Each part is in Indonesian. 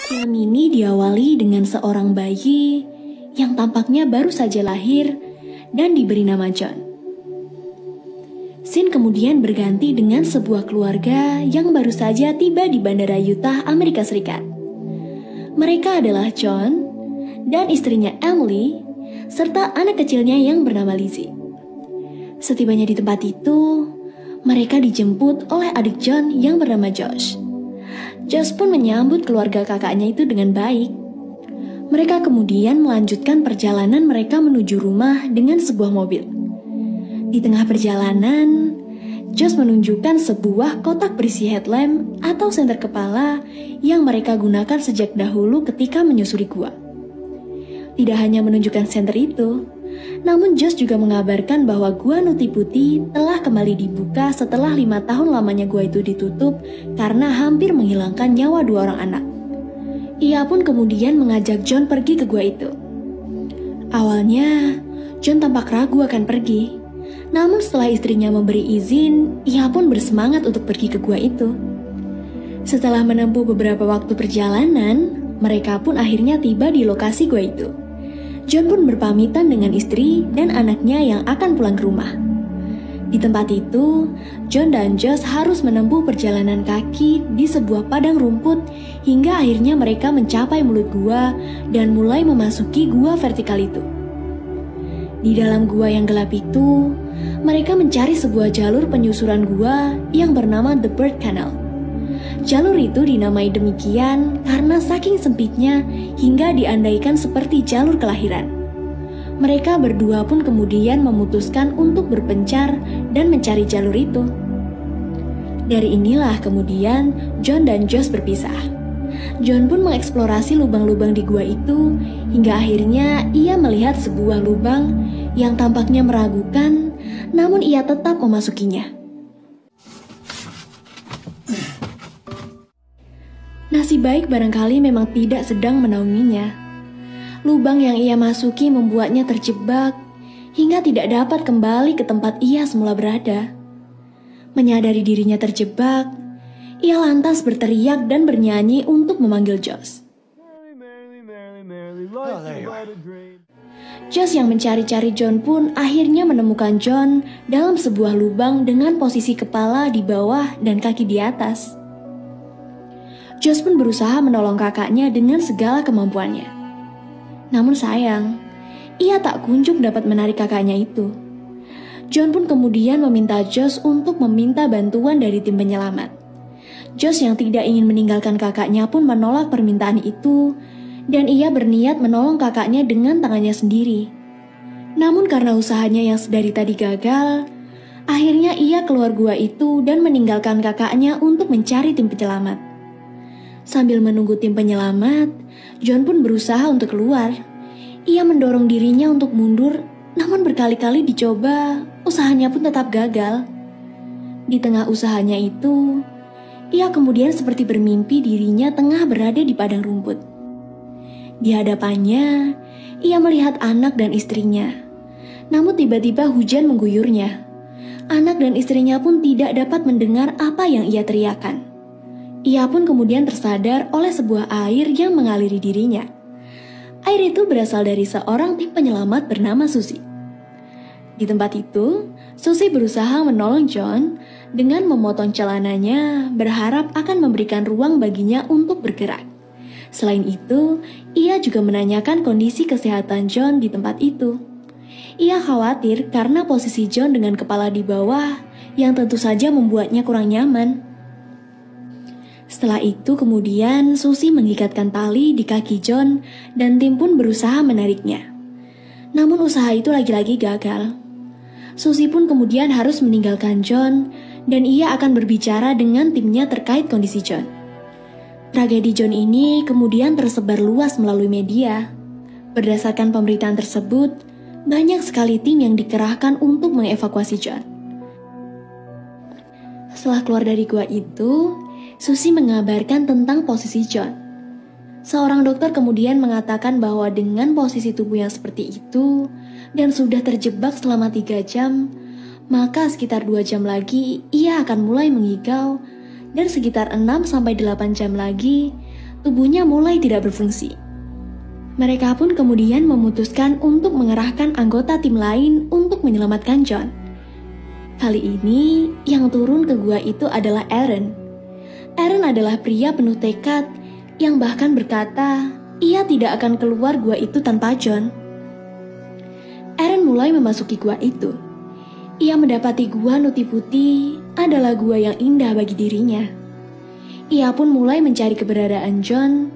Film ini diawali dengan seorang bayi yang tampaknya baru saja lahir dan diberi nama John. Scene kemudian berganti dengan sebuah keluarga yang baru saja tiba di Bandara Utah, Amerika Serikat. Mereka adalah John dan istrinya Emily, serta anak kecilnya yang bernama Lizzie. Setibanya di tempat itu, mereka dijemput oleh adik John yang bernama Josh. Josh pun menyambut keluarga kakaknya itu dengan baik. Mereka kemudian melanjutkan perjalanan mereka menuju rumah dengan sebuah mobil. Di tengah perjalanan, Josh menunjukkan sebuah kotak berisi headlamp atau senter kepala yang mereka gunakan sejak dahulu ketika menyusuri gua. Tidak hanya menunjukkan senter itu, namun Josh juga mengabarkan bahwa gua Nuti Putih telah kembali dibuka setelah 5 tahun lamanya gua itu ditutup karena hampir menghilangkan nyawa 2 orang anak. Ia pun kemudian mengajak John pergi ke gua itu. Awalnya, John tampak ragu akan pergi. Namun setelah istrinya memberi izin, ia pun bersemangat untuk pergi ke gua itu. Setelah menempuh beberapa waktu perjalanan, mereka pun akhirnya tiba di lokasi gua itu. John pun berpamitan dengan istri dan anaknya yang akan pulang ke rumah. Di tempat itu, John dan Josh harus menempuh perjalanan kaki di sebuah padang rumput hingga akhirnya mereka mencapai mulut gua dan mulai memasuki gua vertikal itu. Di dalam gua yang gelap itu, mereka mencari sebuah jalur penyusuran gua yang bernama The Bird Canal. Jalur itu dinamai demikian karena saking sempitnya hingga diandaikan seperti jalur kelahiran. Mereka berdua pun kemudian memutuskan untuk berpencar dan mencari jalur itu. Dari inilah kemudian John dan Josh berpisah. John pun mengeksplorasi lubang-lubang di gua itu hingga akhirnya ia melihat sebuah lubang yang tampaknya meragukan, namun ia tetap memasukinya. Nasib baik barangkali memang tidak sedang menaunginya. Lubang yang ia masuki membuatnya terjebak hingga tidak dapat kembali ke tempat ia semula berada. Menyadari dirinya terjebak, ia lantas berteriak dan bernyanyi untuk memanggil Josh. Josh yang mencari-cari John pun akhirnya menemukan John dalam sebuah lubang dengan posisi kepala di bawah dan kaki di atas. Josh pun berusaha menolong kakaknya dengan segala kemampuannya. Namun sayang, ia tak kunjung dapat menarik kakaknya itu. John pun kemudian meminta Josh untuk meminta bantuan dari tim penyelamat. Josh yang tidak ingin meninggalkan kakaknya pun menolak permintaan itu, dan ia berniat menolong kakaknya dengan tangannya sendiri. Namun karena usahanya yang sedari tadi gagal, akhirnya ia keluar gua itu dan meninggalkan kakaknya untuk mencari tim penyelamat. Sambil menunggu tim penyelamat, John pun berusaha untuk keluar. Ia mendorong dirinya untuk mundur, namun berkali-kali dicoba, usahanya pun tetap gagal. Di tengah usahanya itu, ia kemudian seperti bermimpi dirinya tengah berada di padang rumput. Di hadapannya, ia melihat anak dan istrinya. Namun tiba-tiba hujan mengguyurnya. Anak dan istrinya pun tidak dapat mendengar apa yang ia teriakan. Ia pun kemudian tersadar oleh sebuah air yang mengaliri dirinya. Air itu berasal dari seorang tim penyelamat bernama Susie. Di tempat itu, Susie berusaha menolong John dengan memotong celananya, berharap akan memberikan ruang baginya untuk bergerak. Selain itu, ia juga menanyakan kondisi kesehatan John di tempat itu. Ia khawatir karena posisi John dengan kepala di bawah yang tentu saja membuatnya kurang nyaman. Setelah itu kemudian Susie mengikatkan tali di kaki John dan tim pun berusaha menariknya. Namun usaha itu lagi-lagi gagal. Susie pun kemudian harus meninggalkan John dan ia akan berbicara dengan timnya terkait kondisi John. Tragedi John ini kemudian tersebar luas melalui media. Berdasarkan pemberitaan tersebut, banyak sekali tim yang dikerahkan untuk mengevakuasi John. Setelah keluar dari gua itu, Susie mengabarkan tentang posisi John. Seorang dokter kemudian mengatakan bahwa dengan posisi tubuh yang seperti itu dan sudah terjebak selama 3 jam, maka sekitar 2 jam lagi ia akan mulai mengigau dan sekitar 6-8 jam lagi tubuhnya mulai tidak berfungsi. Mereka pun kemudian memutuskan untuk mengerahkan anggota tim lain untuk menyelamatkan John. Kali ini yang turun ke gua itu adalah Aaron. Aaron adalah pria penuh tekad yang bahkan berkata ia tidak akan keluar gua itu tanpa John. Aaron mulai memasuki gua itu. Ia mendapati gua Nuti Putih adalah gua yang indah bagi dirinya. Ia pun mulai mencari keberadaan John,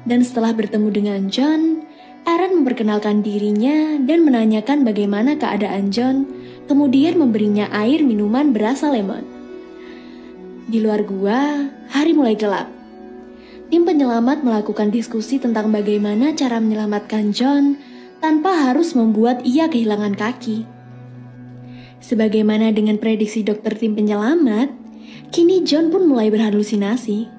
dan setelah bertemu dengan John, Aaron memperkenalkan dirinya dan menanyakan bagaimana keadaan John, kemudian memberinya air minuman berasa lemon. Di luar gua, hari mulai gelap. Tim penyelamat melakukan diskusi tentang bagaimana cara menyelamatkan John tanpa harus membuat ia kehilangan kaki. Sebagaimana dengan prediksi dokter tim penyelamat, kini John pun mulai berhalusinasi.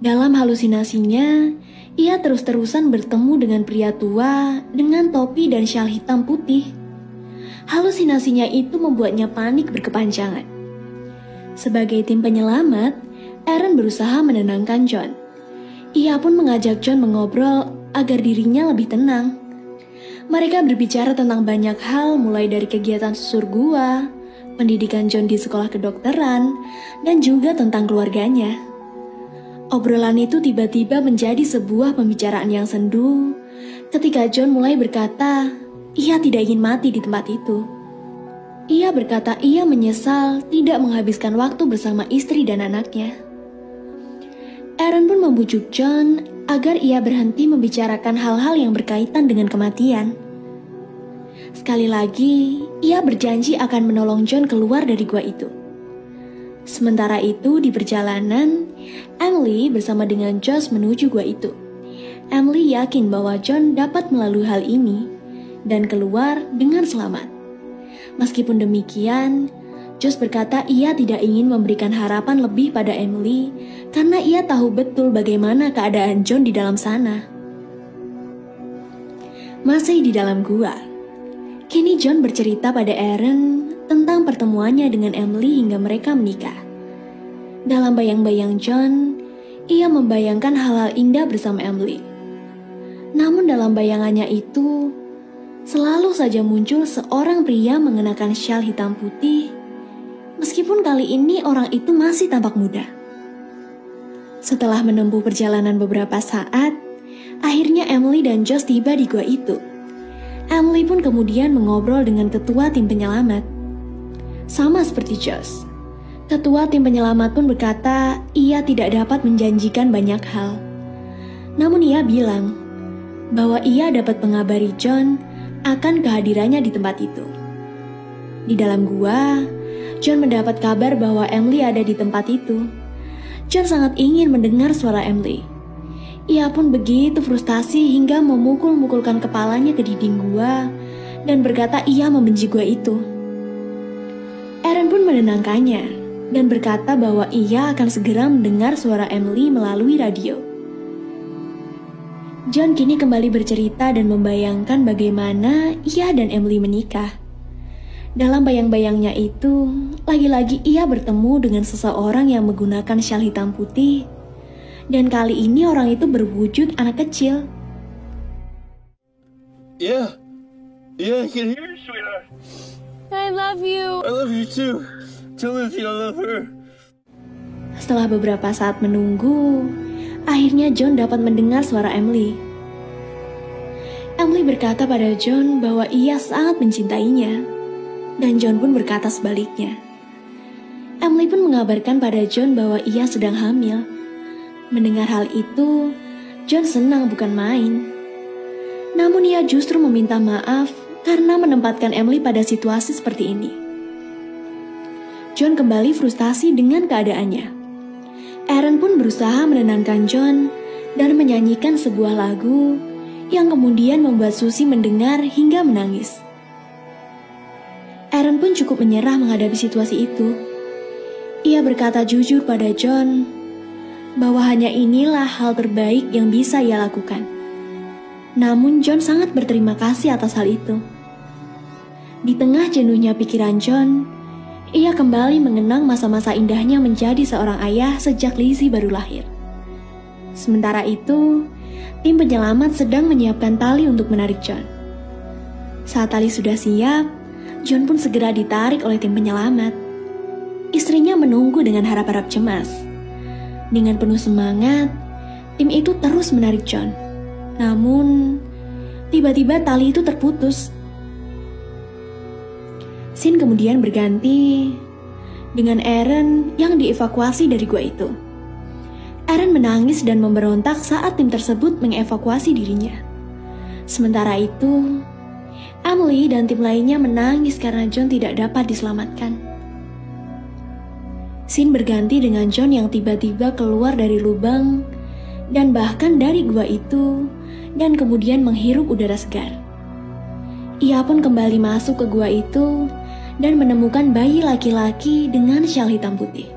Dalam halusinasinya, ia terus-terusan bertemu dengan pria tua dengan topi dan syal hitam putih. Halusinasinya itu membuatnya panik berkepanjangan. Sebagai tim penyelamat, Aaron berusaha menenangkan John. Ia pun mengajak John mengobrol agar dirinya lebih tenang. Mereka berbicara tentang banyak hal, mulai dari kegiatan susur gua, pendidikan John di sekolah kedokteran, dan juga tentang keluarganya. Obrolan itu tiba-tiba menjadi sebuah pembicaraan yang sendu ketika John mulai berkata ia tidak ingin mati di tempat itu. Ia berkata ia menyesal tidak menghabiskan waktu bersama istri dan anaknya. Aaron pun membujuk John agar ia berhenti membicarakan hal-hal yang berkaitan dengan kematian. Sekali lagi, ia berjanji akan menolong John keluar dari gua itu. Sementara itu, di perjalanan, Emily bersama dengan Josh menuju gua itu. Emily yakin bahwa John dapat melalui hal ini dan keluar dengan selamat. Meskipun demikian, Josh berkata ia tidak ingin memberikan harapan lebih pada Emily karena ia tahu betul bagaimana keadaan John di dalam sana. Masih di dalam gua, kini John bercerita pada Aaron tentang pertemuannya dengan Emily hingga mereka menikah. Dalam bayang-bayang John, ia membayangkan hal-hal indah bersama Emily. Namun dalam bayangannya itu, selalu saja muncul seorang pria mengenakan syal hitam putih, meskipun kali ini orang itu masih tampak muda. Setelah menempuh perjalanan beberapa saat, akhirnya Emily dan Josh tiba di gua itu. Emily pun kemudian mengobrol dengan ketua tim penyelamat. Sama seperti Josh, ketua tim penyelamat pun berkata ia tidak dapat menjanjikan banyak hal. Namun ia bilang bahwa ia dapat mengabari John akan kehadirannya di tempat itu. Di dalam gua, John mendapat kabar bahwa Emily ada di tempat itu. John sangat ingin mendengar suara Emily. Ia pun begitu frustasi hingga memukul-mukulkan kepalanya ke dinding gua dan berkata ia membenci gua itu. Aaron pun menenangkannya dan berkata bahwa ia akan segera mendengar suara Emily melalui radio. John kini kembali bercerita dan membayangkan bagaimana ia dan Emily menikah. Dalam bayang-bayangnya itu, lagi-lagi ia bertemu dengan seseorang yang menggunakan syal hitam putih, dan kali ini orang itu berwujud anak kecil. Yeah, I can hear you, sweetheart. I love you. I love you too. Tell Lizzie I love her. Setelah beberapa saat menunggu, akhirnya John dapat mendengar suara Emily. Emily berkata pada John bahwa ia sangat mencintainya, dan John pun berkata sebaliknya. Emily pun mengabarkan pada John bahwa ia sedang hamil. Mendengar hal itu, John senang bukan main. Namun ia justru meminta maaf karena menempatkan Emily pada situasi seperti ini. John kembali frustasi dengan keadaannya. Aaron pun berusaha menenangkan John dan menyanyikan sebuah lagu yang kemudian membuat Susie mendengar hingga menangis. Aaron pun cukup menyerah menghadapi situasi itu. Ia berkata jujur pada John bahwa hanya inilah hal terbaik yang bisa ia lakukan. Namun John sangat berterima kasih atas hal itu. Di tengah jenuhnya pikiran John, ia kembali mengenang masa-masa indahnya menjadi seorang ayah sejak Lizzie baru lahir. Sementara itu, tim penyelamat sedang menyiapkan tali untuk menarik John. Saat tali sudah siap, John pun segera ditarik oleh tim penyelamat. Istrinya menunggu dengan harap-harap cemas. Dengan penuh semangat, tim itu terus menarik John. Namun, tiba-tiba tali itu terputus. Scene kemudian berganti dengan Aaron yang dievakuasi dari gua itu. Aaron menangis dan memberontak saat tim tersebut mengevakuasi dirinya. Sementara itu, Emily dan tim lainnya menangis karena John tidak dapat diselamatkan. Scene berganti dengan John yang tiba-tiba keluar dari lubang dan bahkan dari gua itu dan kemudian menghirup udara segar. Ia pun kembali masuk ke gua itu dan menemukan bayi laki-laki dengan syal hitam putih.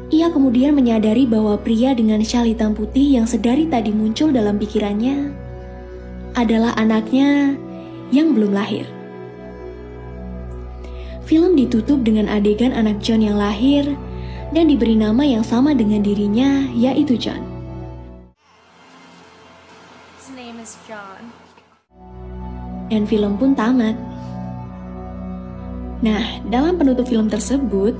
Ia kemudian menyadari bahwa pria dengan syal hitam putih yang sedari tadi muncul dalam pikirannya adalah anaknya yang belum lahir. Film ditutup dengan adegan anak John yang lahir dan diberi nama yang sama dengan dirinya, yaitu John. His name is John. Dan film pun tamat. Nah, dalam penutup film tersebut,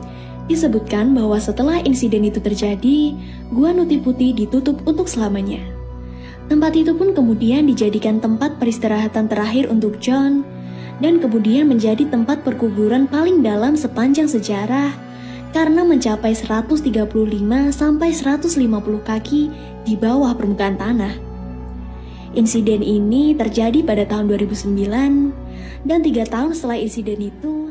disebutkan bahwa setelah insiden itu terjadi, Gua Nuti Putih ditutup untuk selamanya. Tempat itu pun kemudian dijadikan tempat peristirahatan terakhir untuk John, dan kemudian menjadi tempat perkuburan paling dalam sepanjang sejarah karena mencapai 135 sampai 150 kaki di bawah permukaan tanah. Insiden ini terjadi pada tahun 2009, dan 3 tahun setelah insiden itu,